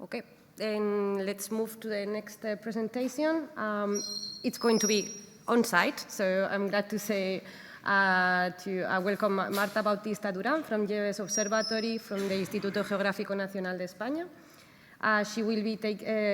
Okay, then let's move to the next presentation. It's going to be on-site, so I'm glad to say welcome Marta Bautista Durán from IAUS Observatory from the Instituto Geográfico Nacional de España. She will be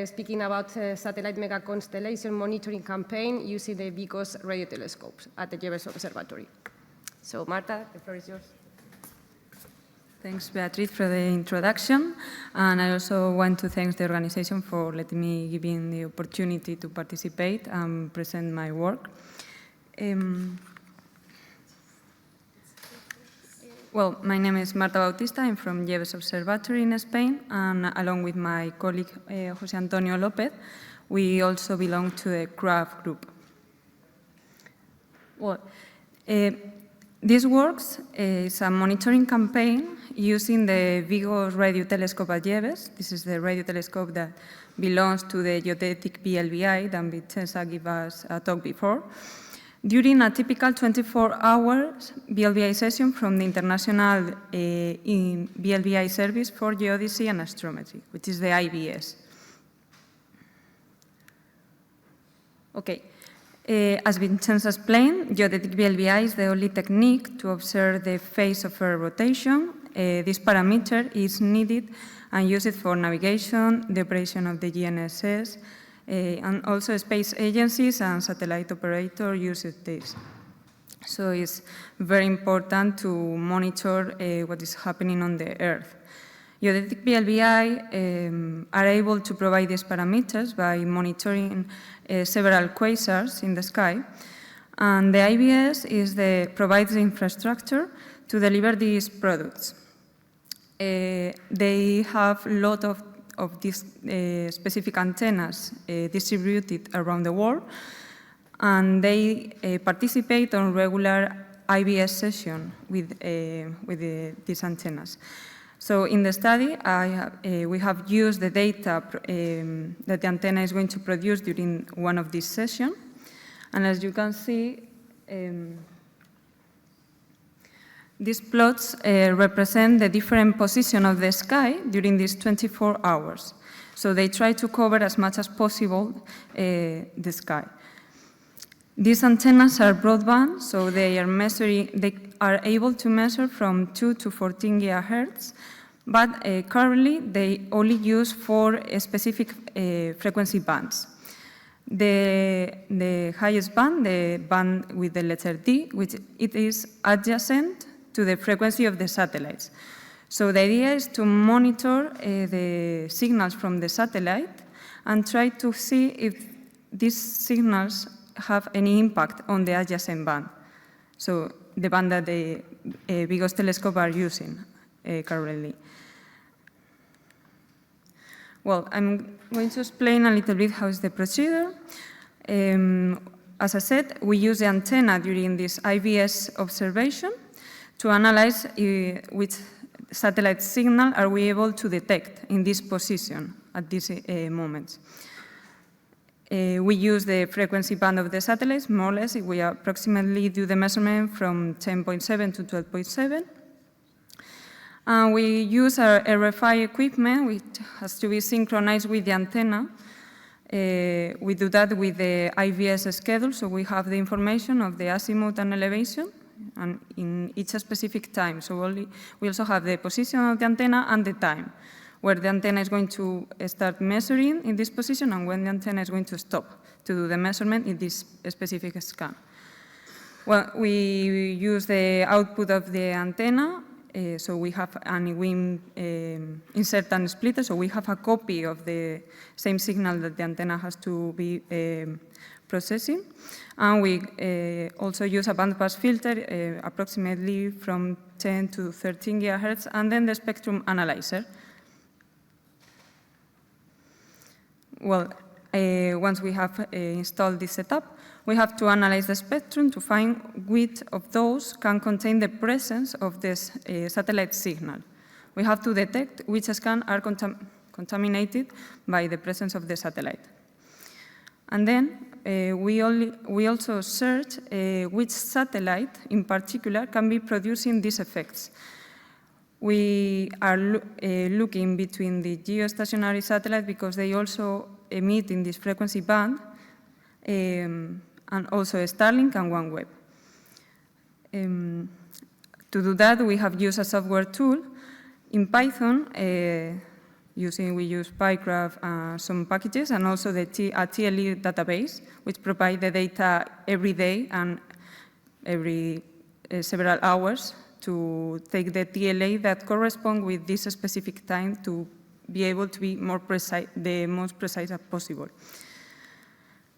speaking about satellite mega constellation monitoring campaign using the VIGOS radio telescopes at the IAUS Observatory. So Marta, the floor is yours. Thanks, Beatriz, for the introduction. And I also want to thank the organization for letting me give in the opportunity to participate and present my work. Well, my name is Marta Bautista. I'm from IAUS Observatory in Spain, and along with my colleague José Antonio López, we also belong to the CRAF group. Well, this works is a monitoring campaign using the VIGOS radio telescope at IAUS. This is the radio telescope that belongs to the geodetic BLBI that Vincenza gave us a talk before, during a typical 24-hour BLBI session from the International BLBI Service for Geodesy and Astrometry, which is the IBS. Okay. As Vincenza explained, geodetic BLBI is the only technique to observe the phase of Earth rotation. This parameter is needed and used for navigation, the operation of the GNSS, and also space agencies and satellite operators use this. So it's very important to monitor what is happening on the Earth. Geodetic BLBI are able to provide these parameters by monitoring several quasars in the sky, and the IBS provides the infrastructure to deliver these products. They have a lot of these specific antennas distributed around the world, and they participate on regular IBS sessions with these antennas. So in the study, we have used the data that the antenna is going to produce during one of these sessions. And as you can see, these plots represent the different position of the sky during these 24 hours. So they try to cover as much as possible the sky. These antennas are broadband, so they are able to measure from 2 to 14 gigahertz, but currently they only use 4 specific frequency bands. The highest band, the band with the letter D, which it is adjacent to the frequency of the satellites. So the idea is to monitor the signals from the satellite and try to see if these signals have any impact on the adjacent band, so the band that the VIGOS telescope are using currently. Well, I'm going to explain a little bit how is the procedure. As I said, we use the antenna during this IBS observation to analyze which satellite signal are we able to detect in this position at this moment. We use the frequency band of the satellites, more or less. We approximately do the measurement from 10.7 to 12.7. And we use our RFI equipment, which has to be synchronized with the antenna. We do that with the IBS schedule, so we have the information of the azimuth and elevation, and in each specific time. So we also have the position of the antenna and the time, where the antenna is going to start measuring in this position and when the antenna is going to stop to do the measurement in this specific scan. Well, we use the output of the antenna, so we have an IWIM insert and splitter, so we have a copy of the same signal that the antenna has to be processing. And we also use a bandpass filter, approximately from 10 to 13 gigahertz, and then the spectrum analyzer. Well, once we have installed this setup, we have to analyze the spectrum to find which of those can contain the presence of this satellite signal. We have to detect which scans are contaminated by the presence of the satellite. And then we also search which satellite in particular can be producing these effects. we are looking between the geostationary satellite because they also emit in this frequency band, and also Starlink and OneWeb. To do that, we have used a software tool. In Python, we use PyCraft, some packages, and also a TLE database, which provide the data every day and every several hours to take the TLA that correspond with this specific time to be able to be more precise, the most precise as possible.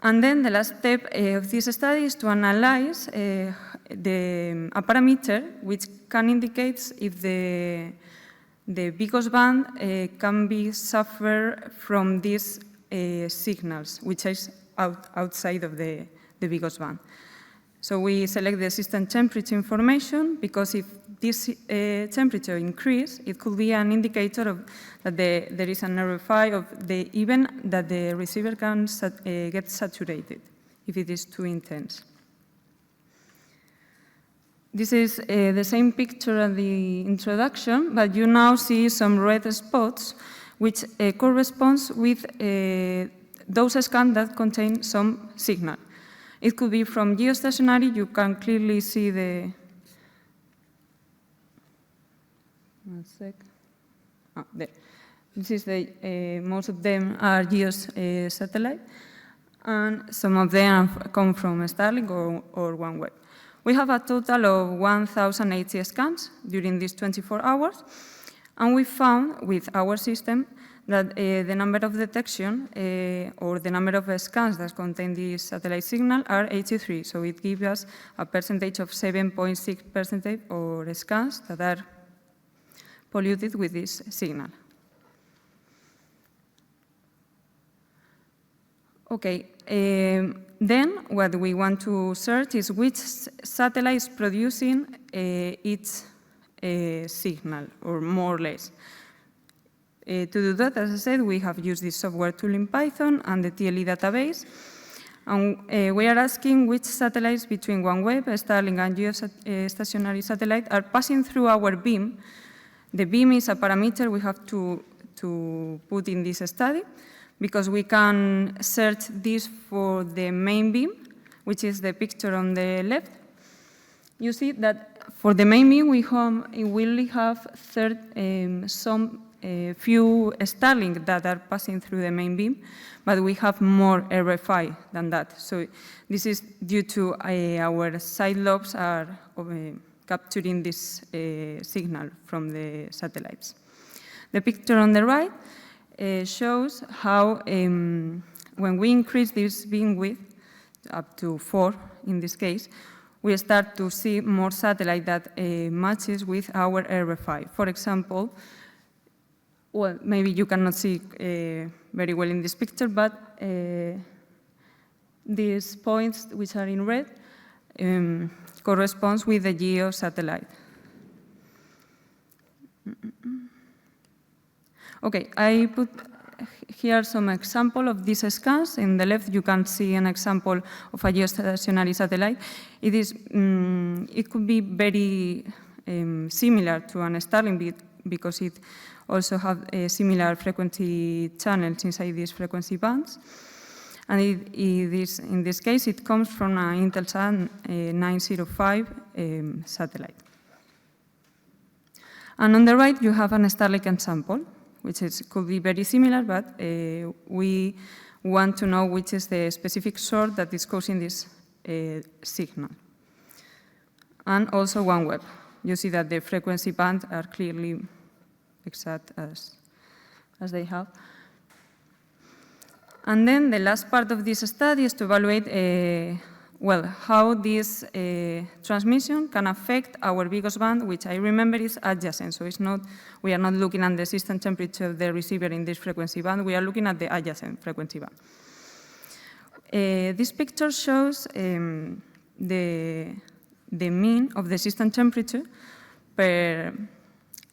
And then the last step of this study is to analyze a parameter which can indicate if the Bigos band can be suffer from these signals, which is outside of the Bigos band. So we select the system temperature information because if this temperature increase, it could be an indicator of that there is an RFI of the event that the receiver can get saturated if it is too intense. This is the same picture at the introduction, but you now see some red spots which corresponds with those scans that contain some signal. It could be from geostationary, you can clearly see the, one sec. Oh, there. This is the, most of them are GEOS satellite, and some of them come from Starlink or OneWeb. We have a total of 1,080 scans during these 24 hours, and we found with our system that the number of detection or the number of scans that contain this satellite signal are 83. So it gives us a percentage of 7.6% of scans that are polluted with this signal. Okay, then what we want to search is which satellite is producing each signal, or more or less. To do that, as I said, we have used this software tool in Python and the TLE database. And we are asking which satellites between OneWeb, Starlink, and geostationary satellite are passing through our beam. The beam is a parameter we have to put in this study because we can search this for the main beam, which is the picture on the left. You see that for the main beam, we only have some few Starlink that are passing through the main beam, but we have more RFI than that. So this is due to our side lobes are capturing this signal from the satellites. The picture on the right shows how when we increase this beam width up to 4 in this case, we start to see more satellite that matches with our RFI. For example, well, maybe you cannot see very well in this picture, but these points which are in red corresponds with the GEO satellite. Okay, I put here some example of these scans. In the left, you can see an example of a geostationary satellite. It could be very similar to an Starlink because it also have similar frequency channels inside these frequency bands. And in this case, it comes from an Intelsat 905 satellite. And on the right, you have an Starlink example, which could be very similar, but we want to know which is the specific source that is causing this signal. And also OneWeb. You see that the frequency bands are clearly exact as they have. And then the last part of this study is to evaluate well, how this transmission can affect our Bigos band, which I remember is adjacent. So it's not, we are not looking at the system temperature of the receiver in this frequency band, we are looking at the adjacent frequency band. This picture shows the mean of the system temperature per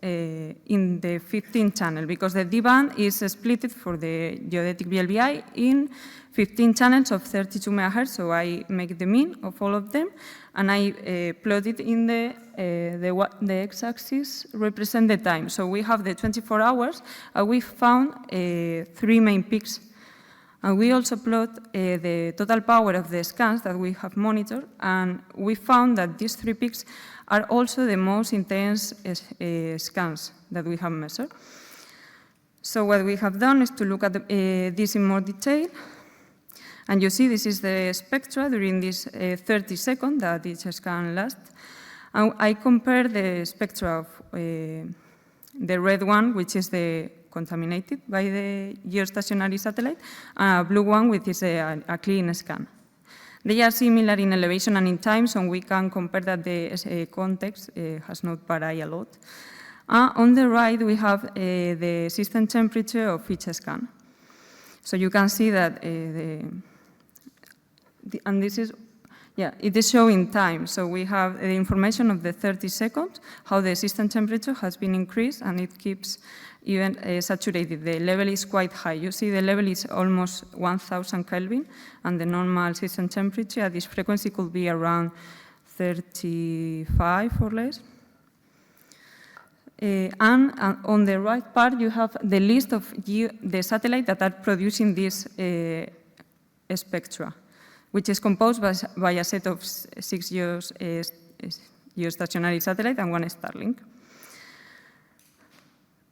in the 15 channel, because the D band is split for the geodetic VLBI in 15 channels of 32 MHz, so I make the mean of all of them, and I plot it in the x-axis represent the time. So we have the 24 hours, and we found 3 main peaks. And we also plot the total power of the scans that we have monitored, and we found that these 3 peaks are also the most intense scans that we have measured. So what we have done is to look at this in more detail. And you see this is the spectra during this 30 seconds that each scan lasts. And I compare the spectra of the red one, which is the contaminated by the geostationary satellite, and a blue one, which is a clean scan. They are similar in elevation and in time, so we can compare that the context has not varied a lot. On the right, we have the system temperature of each scan. So you can see that, and this is, it is showing time. So we have the information of the 30 seconds, how the system temperature has been increased, and it keeps even saturated. The level is quite high. You see the level is almost 1,000 Kelvin, and the normal system temperature at this frequency could be around 35 or less. And on the right part, you have the list of the satellites that are producing this spectra, which is composed by a set of 6 geostationary satellites and 1 Starlink.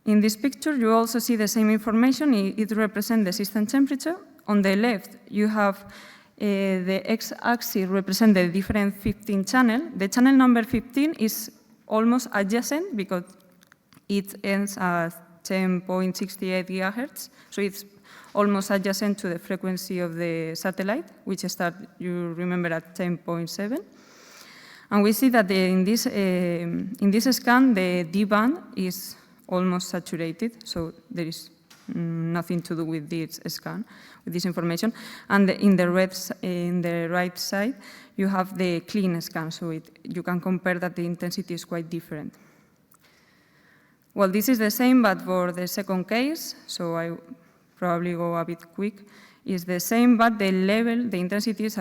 In this picture, you also see the same information. It represents the system temperature. On the left, you have the x-axis represent the different 15 channels. The channel number 15 is almost adjacent because it ends at 10.68 GHz, so it's almost adjacent to the frequency of the satellite, which starts, you remember, at 10.7. And we see that in this scan, the D band is almost saturated, so there is nothing to do with this scan, with this information. And in the right side, you have the clean scan, so you can compare that the intensity is quite different. Well, this is the same, but for the second case, so I probably go a bit quick, is the same, but the level, the intensity is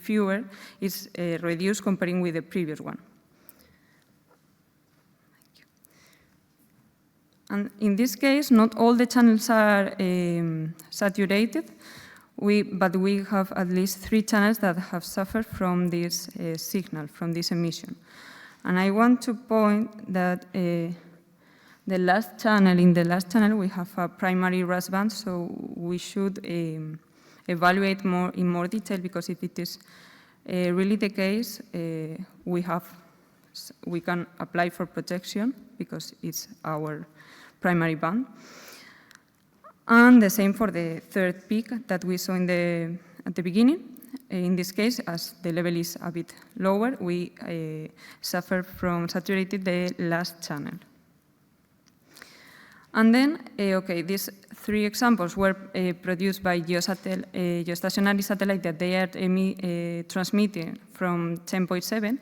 fewer, is reduced comparing with the previous one. And in this case, not all the channels are saturated, but we have at least 3 channels that have suffered from this signal, from this emission. And I want to point that in the last channel, we have a primary RAS band, so we should evaluate in more detail, because if it is really the case, we can apply for protection because it's our primary band. And the same for the third peak that we saw at the beginning. In this case, as the level is a bit lower, we suffer from saturated the last channel. And then, these 3 examples were produced by geostationary satellite that they are transmitting from 10.7.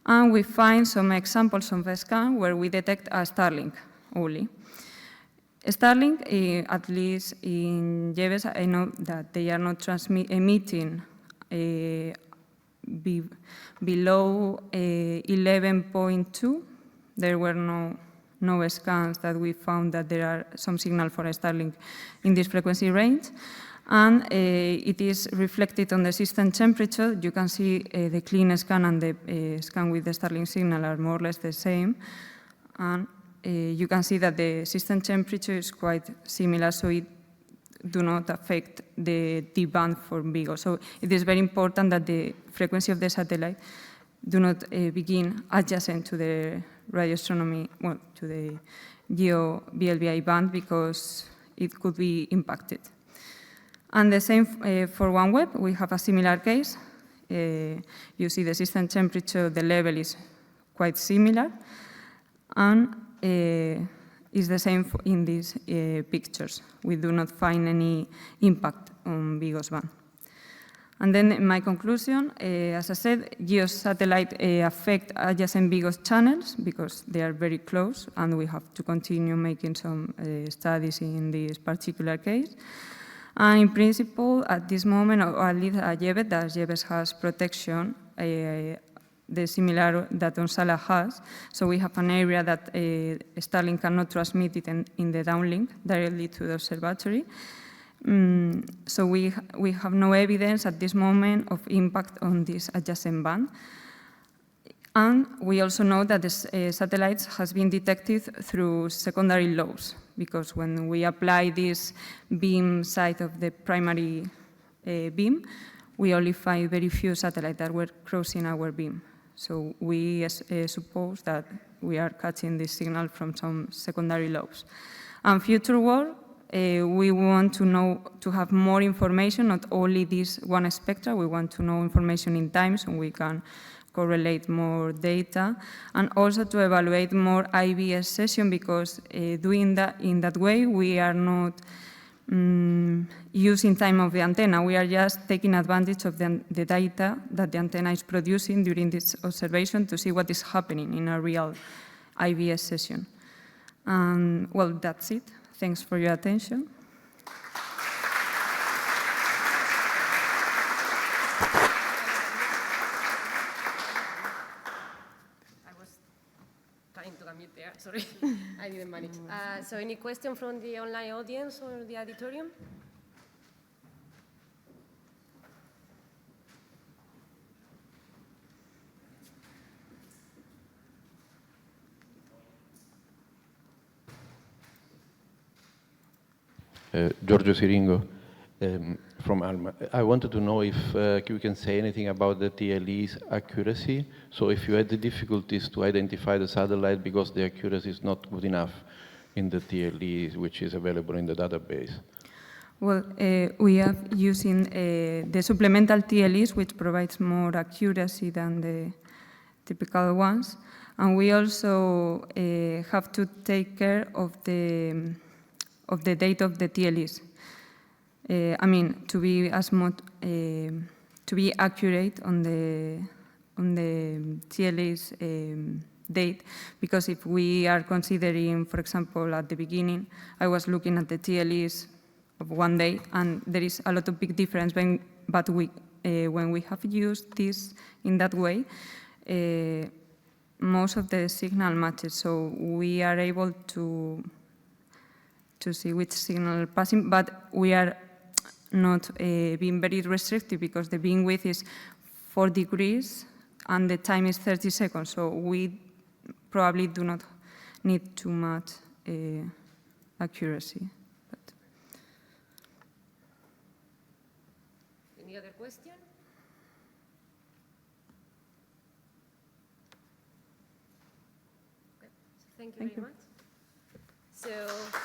And we find some examples of a scan where we detect a Starlink only. Starlink, at least in JEVES, I know that they are not emitting below 11.2. There were no scans that we found that there are some signal for a Starlink in this frequency range. And it is reflected on the system temperature. You can see the clean scan and the scan with the Starlink signal are more or less the same. And you can see that the system temperature is quite similar, so it do not affect the D band for Vigo. So it is very important that the frequency of the satellite do not begin adjacent to the radio astronomy, well, to the geo-VLBI band, because it could be impacted. And the same for OneWeb, we have a similar case. You see the system temperature, the level is quite similar, and is the same in these pictures. We do not find any impact on Vigo's band. And then in my conclusion, as I said, geosatellite affect adjacent BIGOS channels because they are very close, and we have to continue making some studies in this particular case. And in principle, at this moment, or at least at Yebes, that Yebes has protection, the similar that Onsala has. So we have an area that Starlink cannot transmit it in the downlink directly to the observatory. So we have no evidence at this moment of impact on this adjacent band. And we also know that the satellites has been detected through secondary lobes, because when we apply this beam side of the primary beam, we only find very few satellites that were crossing our beam. So we suppose that we are catching this signal from some secondary lobes. And future work, we want to have more information, not only this one spectra. We want to know information in time so we can correlate more data, and also to evaluate more IBS session, because doing that in that way, we are not using time of the antenna. We are just taking advantage of the data that the antenna is producing during this observation to see what is happening in a real IBS session. Well, that's it. Thanks for your attention. I was trying to unmute there, sorry. I didn't manage. So any question from the online audience or the auditorium? Giorgio Siringo from Alma. I wanted to know if you can say anything about the TLE's accuracy. So if you had the difficulties to identify the satellite because the accuracy is not good enough in the TLE which is available in the database. Well, we are using the supplemental TLEs, which provides more accuracy than the typical ones. And we also have to take care of the date of the TLEs. I mean, to be to be accurate on the TLEs date, because if we are considering, for example, at the beginning, I was looking at the TLEs of one day, and there is a lot of big difference. But when we have used this in that way, most of the signal matches, so we are able to see which signal passing, but we are not being very restrictive because the beam width is 4 degrees and the time is 30 seconds, so we probably do not need too much accuracy. Any other question? Okay. Thank you very much. So.